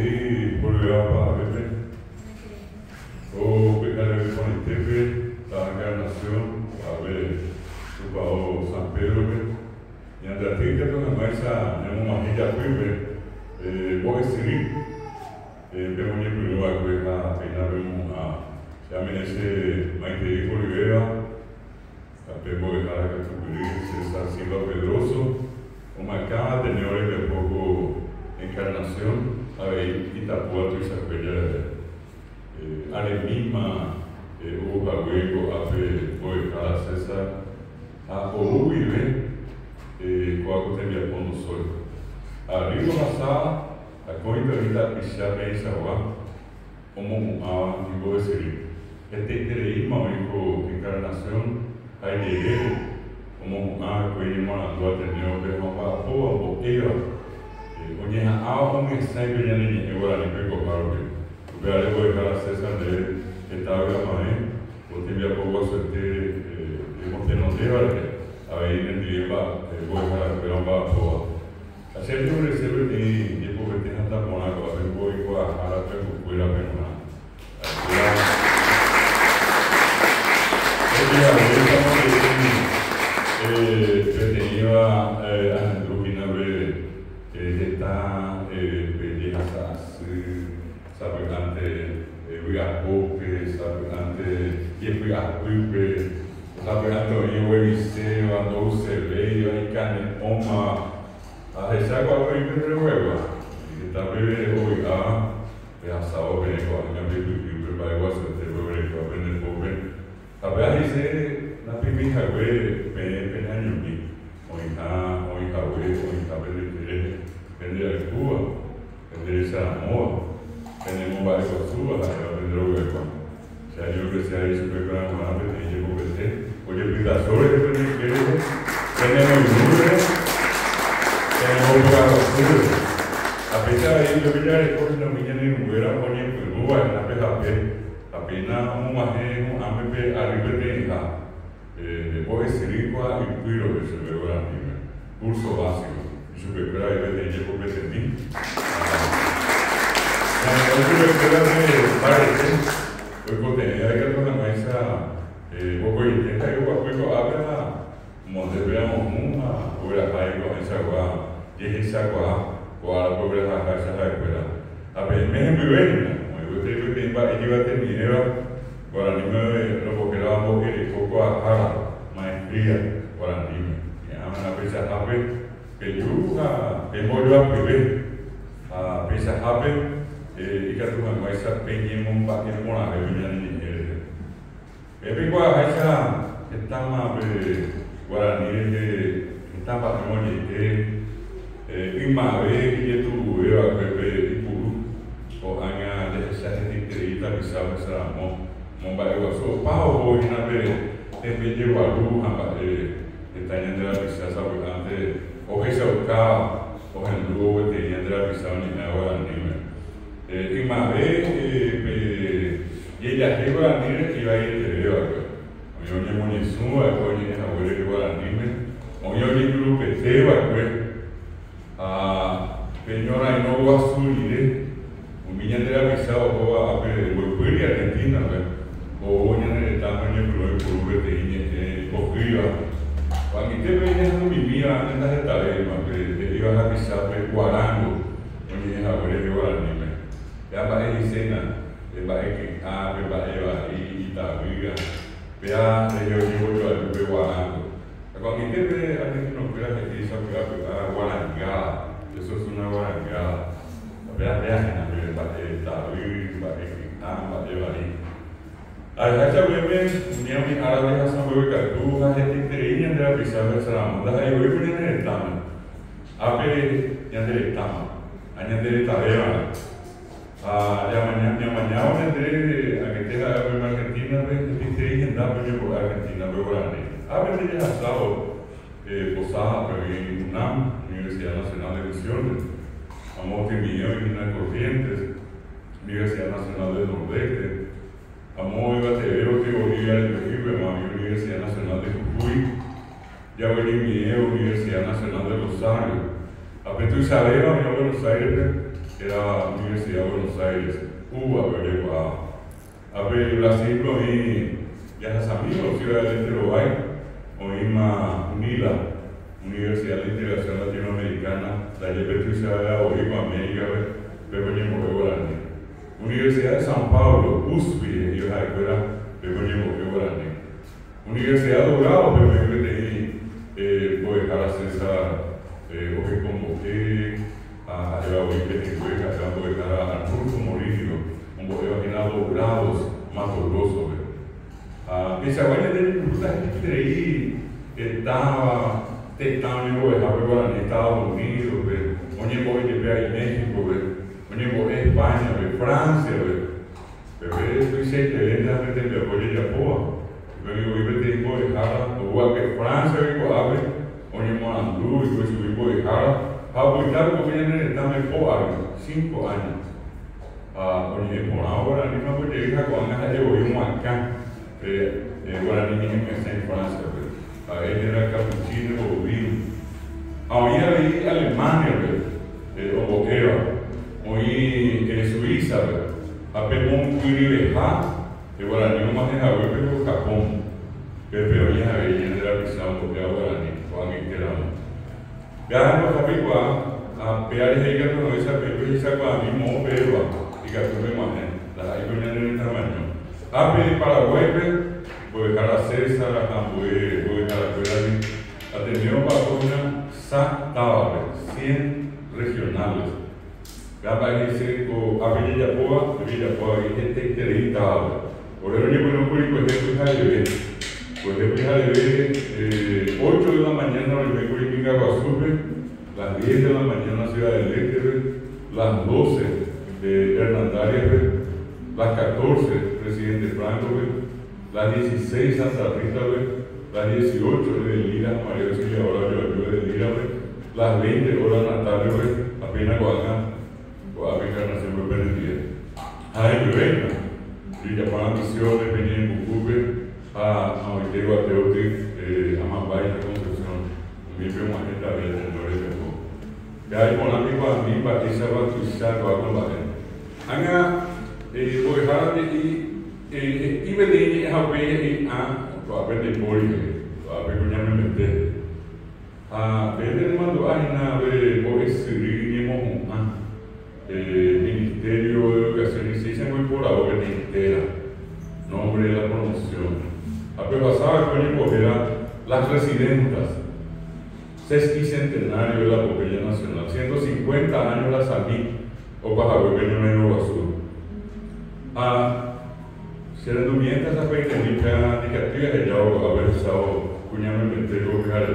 y volverá para verle. O pecarle con el tepe, la encarnación, a ver, su pao San Pedro, y ante la tica, con la maestra, en una majilla, voy a seguir. Vemos el primero a que apenas vemos a ese Maite Hijo Olivera, a Pepo de Jara Catucurí, César Silva Pedroso, uma cama de neore de poco encarnación, a ver, Itapuato y Sapella, a la misma, Uja Hueco, a Pepo César, a Orubive, Coaco Tembia Pondo Sol. Arriba pasada, a coita vida pisar bem salvar, como a digo esse este momento de encarnação, aí dele, como a coisa uma do atendeu de uma boa boqueira, onde a alma me sempre já nem agora nem pegou para o ver ali vou para César dele, que estava a mãe, o tempo a pouco sorte de montar não deu aí nem dia vou para ver uma boa. Sempre eu recebo de depois de tanta boa agora eu vou ir para a pego cuida bem lá. Eu tenho a Andrubina que está pedindo sabe antes eu ia pouco sabe antes eu ia pouco sabe antes eu ia ser andou cerveja e carne uma a reserva agora em primeiro lugar e também hoje a saúde é igual a minha vida vai igual se ter problema para aprender pouco a ver na primeira vez bem anos hoje aprender a rua aprender esse amor aprender um bairro sua aprender o lugar se a gente precisa isso para uma vez tem que conversar hoje aplicações temos a pesar de ello, ya después de la mañana en Uberá, ponía en Perú, en la PJP, apenas un majeno, AMP, arriba de hija, después de Siricua y Cuiro, que se ve ahora mismo, curso básico, y su pepera y de ella por Betemín. La pepera de Parece, pues contenida de que la maestra, poco intenta, yo cuando habla, donde veamos una, o la calle con esa guapa. Y esa cosa, cual pobre la casa la escuela. A ver, me es muy buena. Como yo creo que iba a terminar, para mí me lo que era un poco de poco a maestría, para mí. Y a una pesa hape, que yo voy a beber, a pesa hape, y que tú me vais a pedir un paquete con la bebida en el Epico a esa, que está más guaraní, que está patrimonio que ima vez que tu veo a Pepe y Puru, o hanya de esa gente que está pisando esa momba de guaso, pao hoy na vez en vez de guaru, está yendo a la pisa sabotante, o esa oca, o en luego que yendo a la pisa ni nada anime. Ima vez y ella llegó a nivel y va a ir de veo a yo ni monizum, a yo ni a ver el anime, o yo ni grupo que te va a Peñora y no va a subir, un millón de la visa o a ver, Argentina, o un millón de tamaño de Perú, de Coquilla. Cuando te veías un vivía en las etapas, te ibas a pisar guarango, un millón a ver el guaranime. Ya va a escena, va a que va a ir y tabiga, vea, yo llevo yo al guarango. Cuando te ve alguien no puede hacer eso, a guarangada. Eso es una guarangada. La verdad es que no está bien, va a ir. A esa bebé, mi árabe a San Bebé Cartú, a gente creían de la pisada de Salamón. Las hay hoy por en el tamo. A ver, ya de tamo. Añade de tarea. Ya mañana, a que tenga la Argentina, que creían da por Argentina, pero grande. A ver, ya ha estado posada en UNAM, Universidad Nacional de Misiones, a Montevideo y Minas Corrientes, Universidad Nacional del Nordeste, a Moiva Tevero, que Bolivia del Perú, a Universidad Nacional de Jujuy, ya Bolivia, Universidad Nacional de Rosario, a Petro Isabel, a Buenos Aires, era Universidad de Buenos Aires, Cuba, pero a ver, Brasil, ya es amigo, Ciudad del Este, Uruguay, o UNILA, Universidad de Integración Latinoamericana, la Universidad de la América, pero Universidad de São Paulo, USP, yo la escuela, pero Universidad de Dorado, pero voy a dejar a César, o que convoqué a la OIPTV, a voy a dejar a Arnulfo Morillo, un boqueo a dobrados, más doloroso. Esa vaina de la gente estaba tentando dejar en Estados Unidos, oye, voy a México, oye, voy a España, Francia, pero estoy cerca de la gente de apoyo de Japón. Pero yo tengo que dejar, o que Francia, abre, oye, Moandú, y pues yo voy a dejar, apoyar porque viene en el 5 años. Oye, por ahora, ni me voy a dejar con la gente de acá. Agora ninguém pensa em França, ele era capuchino ou vinho. Aí era Alemanha, ou Boqueira, ou Suíça, a pegou um cuiriberra, agora nenhuma renda pegou o Japão, pegou a região da visão do Guarani, com a Guilherme. Viajando para Picuá, a pegar região da noite, a pegou e sacou a mim, mão pegou, e que a turma mané, lá aí vinha no tamanho. Abre Paraguay, voy a dejar a César, voy a dejar a Cuerani, atendió vacuna SATAVA, 100 regionales. Gaba ese con Villapoa, y gente 30 habla. Por eso yo no puedo ir pues de 8 de la mañana me voy a Guasupe, las 10 de la mañana Ciudad del Este, las 12 de Hernandaria, las 14 Presidente Franco, las 16 Santa Rita, las 18 de Lira, María Auxilia, ahora yo de Lira, las 20 horas Natalio, apenas con la encarnación por perdida. Ay, yo venga, y ya para misiones, venía en Bucube, a Oitego, a Teote, a Mambay, a Concepción, mi primo agente abierta en Lore de Poco. Ya hay con la misma a mí, para que se va a cruzar, va a combatir. Anga, voy a dejar y me dije a ver a ver de Boris, a ver que ya me metí. Ver de mando hay una vez Boris Rinimo, Ministerio de Educación y Ciencia muy por ahora que entera, nombre de la promoción. A ver pasaba con era las residentas, sesquicentenario de la Popella Nacional, 150 años la salí o baja pequeño menos azul. Serendo mientras a pequeñita indicativa de ya haber estado cuñando el entero que era de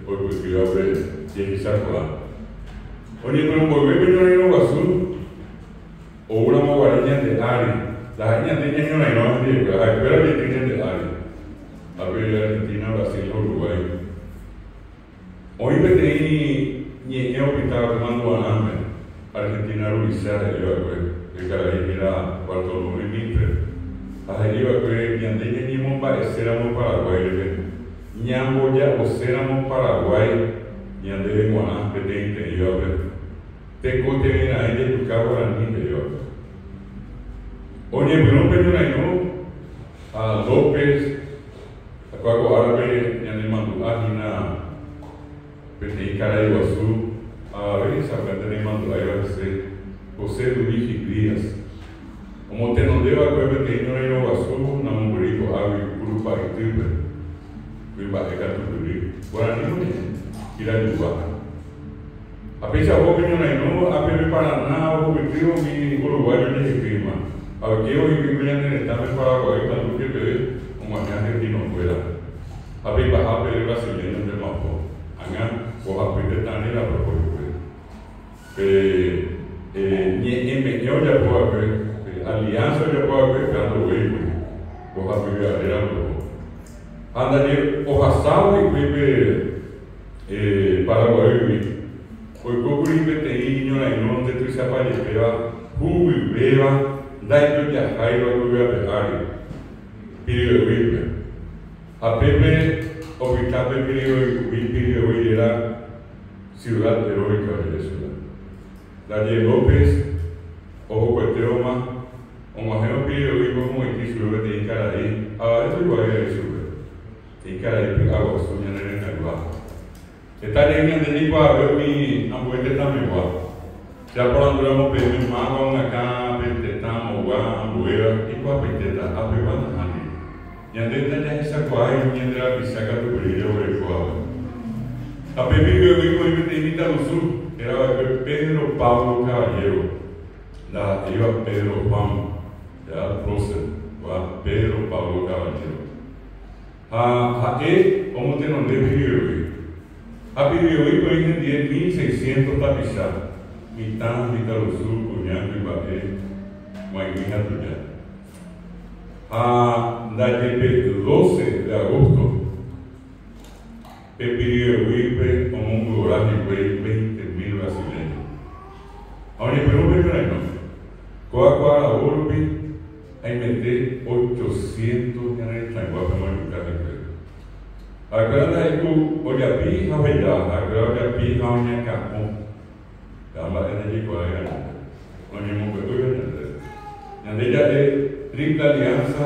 hoy porque iba a ver y quizás oye, pero volver a ir azul o una moguareña de Ari, las arañas de niño no hay no de espera que tienen de Ari, a ver Argentina, Brasil, Uruguay. Hoy me tenía ni hospital tomando aname, Argentina, Luisiana, yo era Bartolomé Mitre. Ahí iba que Yandeña ni Mombaes éramos Paraguay, Ñamboya o éramos Paraguay, Yande Guaná, Petente, yo a ver. Te conté en ahí de tu cabo la niña, yo. Oye, pero no pedí a López, a Cuaco Árabe, Yande Mandulagina, Petente Caraiguazú, a ver, esa gente de Mandulagina, José Luis Díaz. Como te no deba que pequeño era Iguazú, Namumbrito, Avi, Curupa y Tilbe, Cuibajeca, Tuturi, Guaraní, Iranuba. A pesar de que no a Pepe Paraná, o Petrio, mi uruguayo de clima. A ver, quiero vivir en el estado de Paraguay, tanto que ve, como acá argentino fuera. A ver, bajar Pepe brasileño de Mapo. Acá, o a Pepe Tanera, ni en Meño ya puedo ver. Alianza ya puedo ver dando vehículos, los apoyaderos. Andaría ojasado y Pepe Paraguay. Hoy procuré meter niño en el norte de esa palestera, Jubi, Beba, Daito ya Jairo, Jubi, Abelari, Pirio Vive. A Pepe, Obicape, Pirio Vive era ciudad heroica de Venezuela. Daniel López, ojo cueteoma, como ajeno pide hoy como el que sube de Incaraí, esto igual es sube, Incaraí pegado a su ñanera en el bajo. Esta línea de Nico a ver mi abuelo también igual. Ya por andamos pedimos más con acá, petamos, ambuera, y cuál peteta, a peruana, Ani. Y antes ya esa cual, y antes la pisaca tu brillo sobre el cuadro. A Pepillo vivo y me invita al sur, era Pedro Pablo Caballero, la iba Pedro Juan, ya prócer, Pedro Pablo Caballero. ¿Cómo te nombré Pepillo? A Pepillo vivo en 10.600 tapizados, mitad al sur, cuñando y baté, guaymina tuya. Desde el 12 de agosto, Pepillo Wipe con un coraje de 20.000 brasileños. Ahora, pero primero no. Coacuara Urbi, ahí metí 800 en el Changuapa Manucá. Agora aí o Ojapi Ravellá, agora Ojapi Raunha Capon. Dama energi Coaia, onde não foi tudo. Na verdade, é tripla aliança,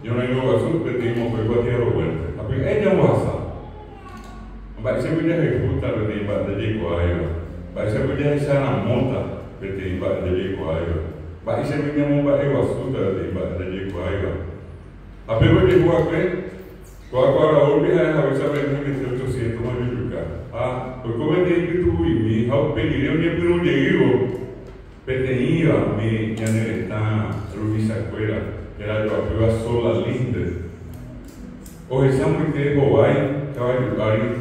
e uma inovação que temos foi bater a volta. A primeira é uma raça. Vai ser muito refuta do tempo de Coaia. Vai ser muito essa na monta do tempo de Coaia. Vai ser muito uma inovação do tempo de Coaia. A primeira de Coaia agora hoje é a cabeça de 800 mais de cá. Porque como tem que tu e me, ao pedir eu nem por onde eu, peteia me está Rubisa Cuera, que era eu apoio sola linda. Hoje são muito boai, cavalho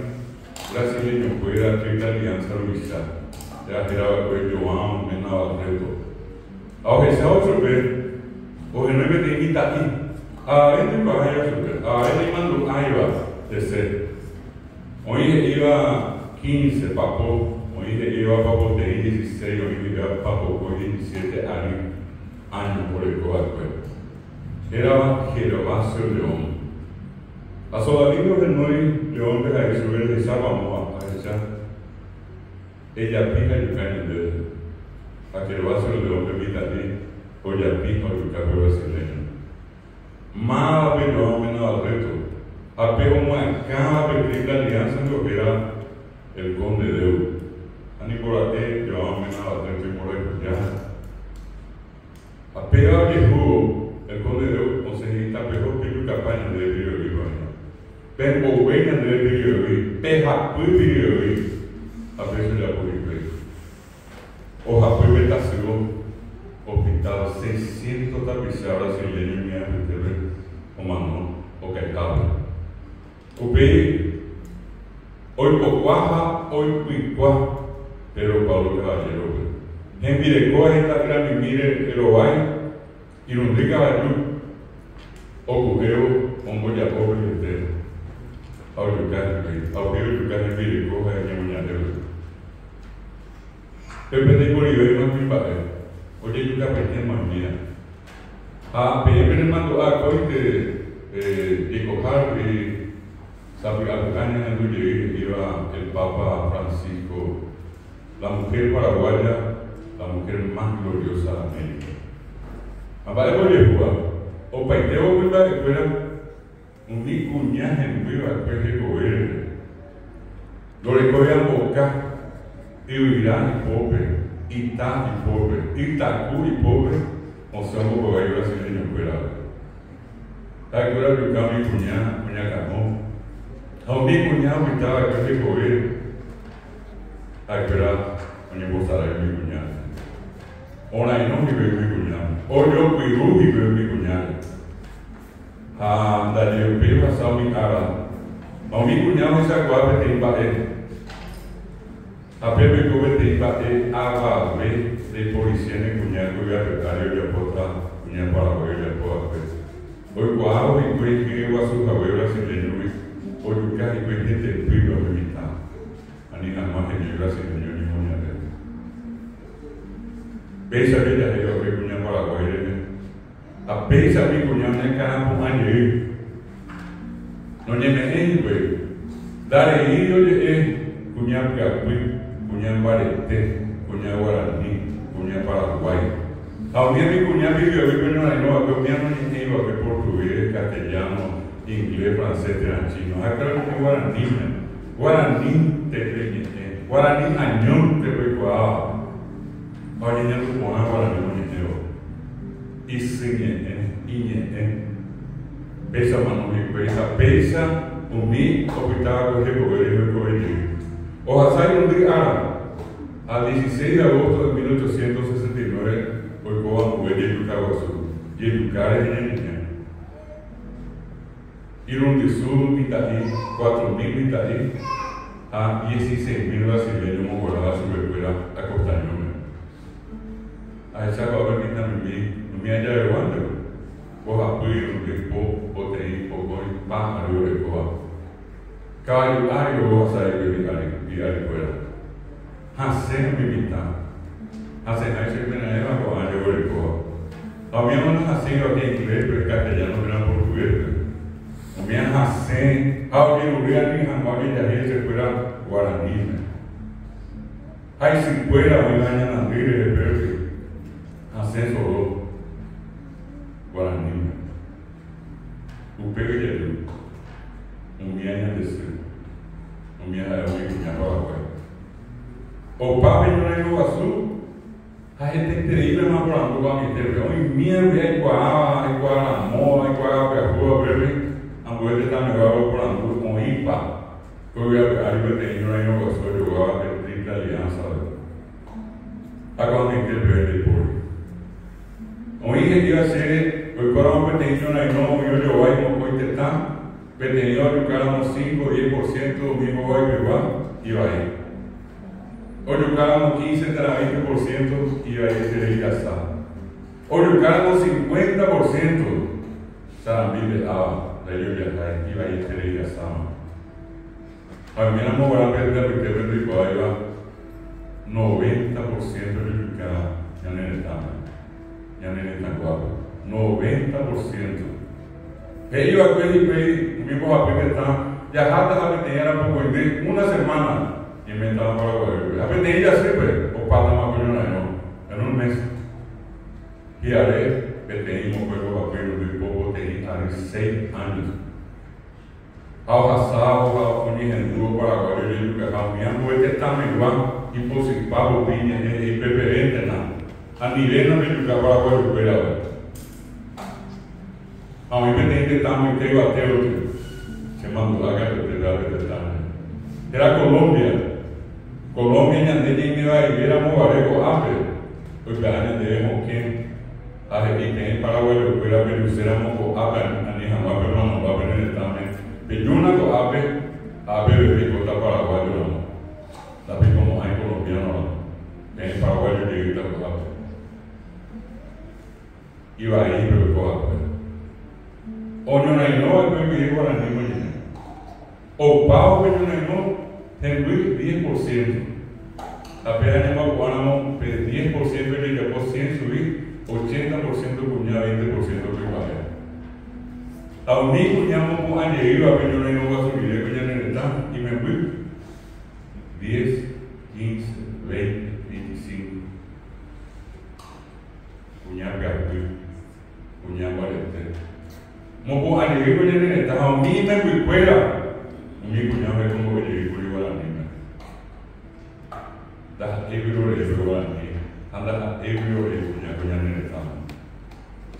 brasileiro Cuera, que aliança Rubisa, já tirava com o João, menava treto. Hoje são outro vez, hoje não é que está aqui. Ele mandou Aiva descer. Hoje iba 15 papo, hoje iba papo de 16, hoje iba papo de 17 años por el Coahuila. Era Gervasio León. A soldadito de Noy, León de la Isabel de Sábamo, a ella pija y caña de a Gervasio León de Vitali, o ya pija y cabello brasileño. Mas fenômeno ao reto, apenas uma cama de aliança do que era o Conde de Deus. Anicolate, fenômeno ao reto e morrer já. Apenas de rua, o Conde de Deus conseguiu tapar que o capaz de viver. Pero buena de viver, perra por viver, a vez já por viver. O rapaz está sendo hospital 600 tapizadas brasileiros em minha o mano, o caetaba. O bem, oi coquarra, oi cuiquá, pero Paulo Caballero. Em Virecó, está grande mire, Eroai, e não diga a luz, o correu, um bolha pobre inteiro. Ao lugar de Virecó, é a minha mulher dele. Eu pensei por aí, mas me bateu. Hoje eu já pensei mais minha. PM mandou a coisa de cojar e sabe a Ucrânia no dia iba el Papa Francisco, la mujer paraguaya, la mujer más gloriosa de América. Aparte por el o paiteo que va a esperar un nicuñaje en viva después de coger, lo recoge a boca y Irán y pobre, Itá y pobre, Itacú y pobre. Mostramos o aí brasileiro operado. Agora o caminho cunhá camão. Ao me cunhá o estava aqui de correr. Agora onde vou sair me cunhá. Ora não me veio me cunhá. Olhou para o me veio me cunhá. Daí eu pego a sal me cara. Ao me cunhá mas agora tem bater. A Pepe Cobe tem bater a ver de polícia em cunhá que eu ia pegar eu ia botar cunhá para o eu ia botar. Hoy cuau y pues que va su cabello brasileño hoy casi pues gente privada de mitad ani nada más en el brasileño ni moña de pesa que ya yo que cuña paraguay a pesa mi cuña en campo año no ni me pues dale yo cuña que cuña barete cuña guaraní, cuña paraguay. A mí mi cuña vivió en la Ainhoa, pero mi no ni iba que portugués, castellano, inglés, francés, chino. Acá es guaraní, guaraní te creñete, guaraní añón te recuava. Ahora ya no como guaraní moñeteo. Y siñete, iñete. Pesa mano mi pesa, pesa, mi hospital coge poder coger. Ojasai un día al 16 de agosto de 1869, hoy Coba Mujer y Educaguazú, y educar en el niño. Irundizú, Pitají, 4.000 Pitají, a 16.000 brasileños mogoradas sobre escuela a Costañón. A esa babá que también no me haya de guante, pues apoyo, que po, teí, poco, y pan, arriba de Coba. Caballo, yo voy a salir de la escuela. Hacen mi mitad. Hacen ahí se ven a Eva con año de Coba. A mí no nos hacen aquí en inglés, pero en castellano, pero en portugués. A mí nos hacen, a mí no voy a ni jamás ni a se fuera guaraní. Hay si fuera muy años en la vida de verde. Hacen solo guaraní. Un pego y el un año de ser. Un año de Paraguay. O papi no hay Iguazú. A gente increíble más por la Cuba que te veo. Y mierda, hay Guaramó, hay Guaramó, bebé. Aunque este está mejor por la Cuba con IPA. Porque arriba de no hay Iguazú, yo voy a ver triple alianza. A cuando hay que ver el pueblo. Hoy que iba a ser, hoy Guaramó pequeño no hay no, yo voy a ir a intentar. Pequeño, educáramos 5 o 10%, mismo hoy, igual, iba ahí. O educáramos 15, 20%, iba ahí a ser casado. O educáramos 50%, Sarambil de Ava, de ellos viajar, iba ahí a ser casado. A mí no me voy a perder porque me digo, ahí va 90% de educar, ya no es tan guapo. 90%. Ellos aquí mi papá que está, ya hasta la pequeña era poco inglés, una semana y me estaba para el la pequeña siempre, o para más que no, en un mes. Y haré pequeño juego papel de poco tenía haré 6 años. Ahora sábado, a unir en dúo para guardar el que cambiando este está igual y positivo piña y preferente nada. A nivel no me educa para guardar. A mí me tenía que estar muy tego a teo, se mandó la carretera de Betania. Era Colombia. Colombia ya tenía iba a ir a Mogareco, Ape. Pues vean, debemos que a repetir en Paraguay, lo que era Pelucera, Moco, Ape, Anija, Ape, no, va a venir el examen. Peyuna con Ape, Ape, bebé, Cota Paraguay, no. La vi como hay colombiano, en Paraguay, yo llegué a Ape. Iba ahí, pero con Ape. O no hay no, el bebé guaraní mañana. O pago que no hay no, el 10%. Apenas no guanamo, 10% de la posición subir, 80% cuña, 20% privada. A un hijo llamo con añadido a que yo no hay no va a subir, que ya no está, y me fui 10, 15, 20, 25. Cuña Gapui, cuña Valente. Mopo alegre que ya está, a mí me fui fuera. Mi cuñado es como que llegué por igual a mí. Da ebro de igual a mí. Anda ebro de cuñado ya no está.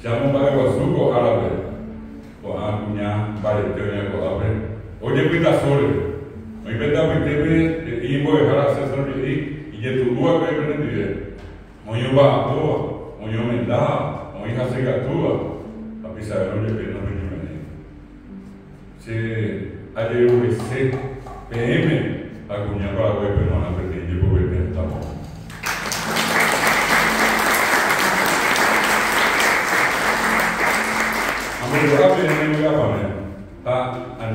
Llamo para Guazuco árabe. O a cuñado para el teoría árabe. Oye, cuida solo. Hoy verdad que te ve y voy a dejar hacer y ya tu dúa que me pide. Moño va a toa, moño me da, moño hace gatúa. A pesar de lo que no me ayer UC PM acuñar para web pero no pretende por ver estamos. A mí lo que me voy a poner a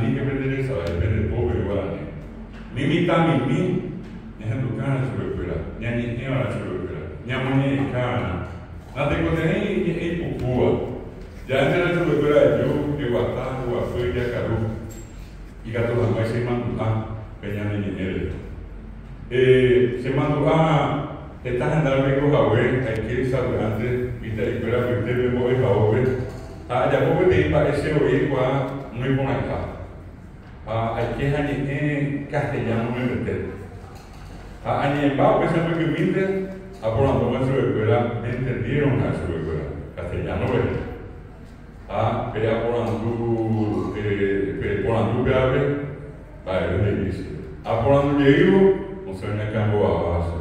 ni que pretende saber depende pobre igual a mí. Mi ni es educar sobre fuera, ni a ni a sobre fuera, ni a money cana. No te contené y pupúa. Ya entre sobre fuera yo que guatá, guafué y acarú. Y gato la más se mandó a peña de dinero. Se mandó a Estás andando con Javé, hay que saber antes, y te espera que usted me mueve Javé. Ya puedo pedir para ese oír muy buena acá. Hay que en castellano me meter. En embargo, pensando que mire, por la toma de su escuela, entendieron a su escuela, castellano, ¿verdad? Pero por la grave, para el edificio. Por la llego, no se me cambió a base.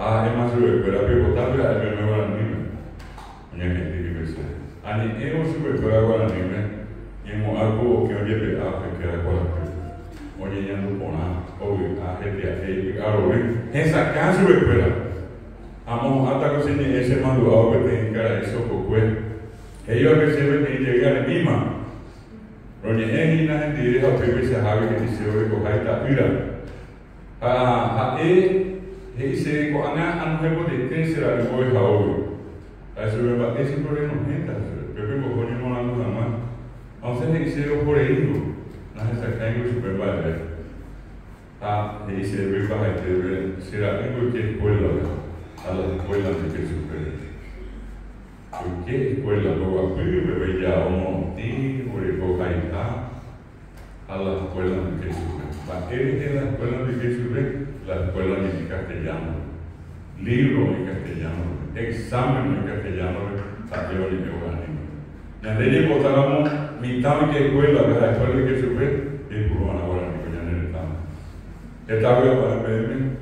Es más su escuela, pero potable, hay que me van a nivel. Una gente que me dice, hemos su escuela con la nivel, y hemos algo que oye, que era con la oye, ya no pona, gente a esa casa de escuela. Hasta que se ese mandado que tienen cara eso, pues, ellos reciben que llegar a misma. Oye, es una gente que deja que se haga que dice, oye, coja esta ira. Dice, cuando no hemos de tercera, le voy a hoy. Eso me parece por ahí no gente, pero que por ahí no ando nada más. Entonces, le dice, por ahí, no se saca en el supermercado. Dice, voy para que será en qué escuela, a la escuela de que supere. ¿Por qué escuela no va a pedir? Ya uno tiene, por el cojaita, a la escuela de que supere. Es la escuela de que supere, la escuela en castellano, libro en castellano, examen en castellano, taller en geográfico. Y antes de votábamos mitad de qué escuela, la escuela de que supere, y por una hora. Estaba para verme.